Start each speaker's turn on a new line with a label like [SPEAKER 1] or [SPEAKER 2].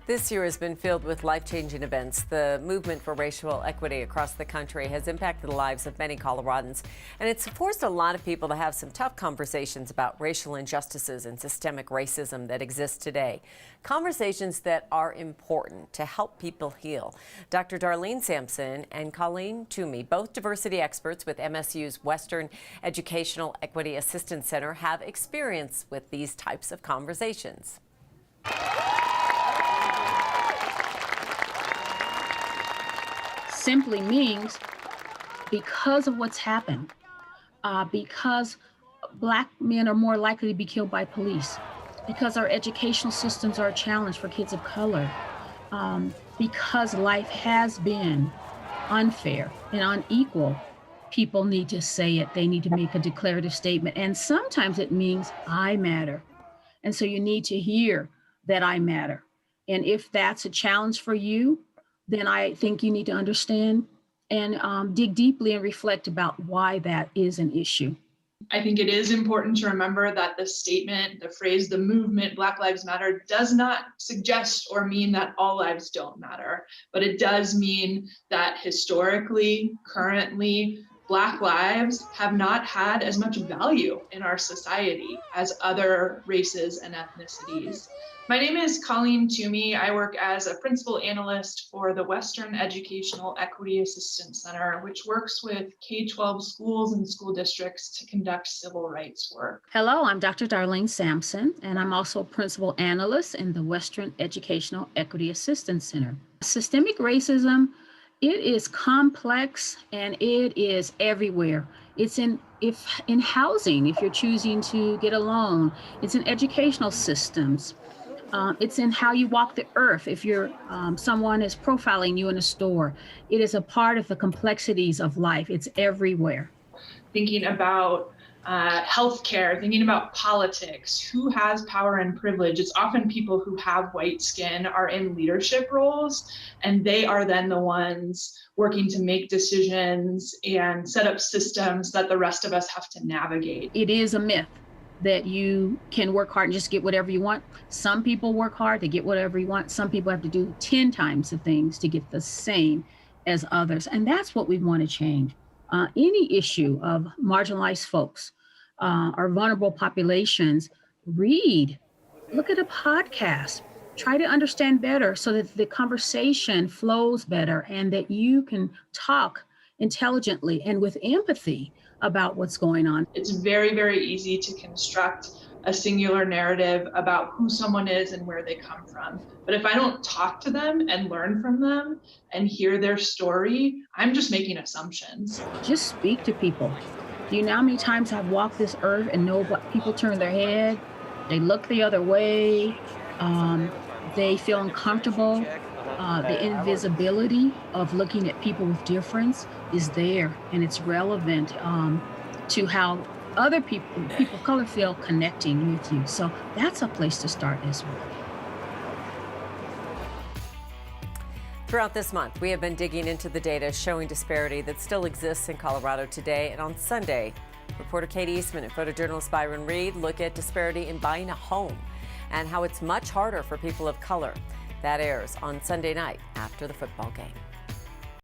[SPEAKER 1] This year has been filled with life-changing events. The movement for racial equity across the country has impacted the lives of many Coloradans, and it's forced a lot of people to have some tough conversations about racial injustices and systemic racism that exists today. Conversations that are important to help people heal. Dr. Darlene Sampson and Colleen Toomey, both diversity experts with MSU's Western Educational Equity Assistance Center, have experience with these types of conversations.
[SPEAKER 2] Simply means because of what's happened, because Black men are more likely to be killed by police, because our educational systems are a challenge for kids of color, because life has been unfair and unequal, people need to say it. They need to make a declarative statement. And sometimes it means I matter. And so you need to hear that I matter. And if that's a challenge for you, then I think you need to understand and dig deeply and reflect about why that is an issue.
[SPEAKER 3] I think it is important to remember that the statement, the phrase, the movement, Black Lives Matter, does not suggest or mean that all lives don't matter, but it does mean that historically, currently, Black lives have not had as much value in our society as other races and ethnicities. My name is Colleen Toomey. I work as a principal analyst for the Western Educational Equity Assistance Center, which works with K-12 schools and school districts to conduct civil rights work.
[SPEAKER 2] Hello, I'm Dr. Darlene Sampson, and I'm also a principal analyst in the Western Educational Equity Assistance Center. Systemic racism, it is complex and it is everywhere. It's in housing, if you're choosing to get a loan. It's in educational systems. It's in how you walk the earth. If someone is profiling you in a store, it is a part of the complexities of life. It's everywhere.
[SPEAKER 3] Thinking about healthcare, thinking about politics, who has power and privilege. It's often people who have white skin are in leadership roles, and they are then the ones working to make decisions and set up systems that the rest of us have to navigate.
[SPEAKER 2] It is a myth that you can work hard and just get whatever you want. Some people work hard, they get whatever you want. Some people have to do 10 times the things to get the same as others. And that's what we want to change. Any issue of marginalized folks or vulnerable populations, read, look at a podcast, try to understand better so that the conversation flows better and that you can talk intelligently and with empathy about what's going on.
[SPEAKER 3] It's very, very easy to construct a singular narrative about who someone is and where they come from. But if I don't talk to them and learn from them and hear their story, I'm just making assumptions.
[SPEAKER 2] Just speak to people. Do you know how many times I've walked this earth and know what people turn their head, they look the other way, they feel uncomfortable. The invisibility of looking at people with difference is there, and it's relevant to how other people of color feel connecting with you. So that's a place to start as well.
[SPEAKER 1] Throughout this month, we have been digging into the data showing disparity that still exists in Colorado today. And on Sunday, reporter Katie Eastman and photojournalist Byron Reed look at disparity in buying a home and how it's much harder for people of color. That airs on Sunday night after the football game.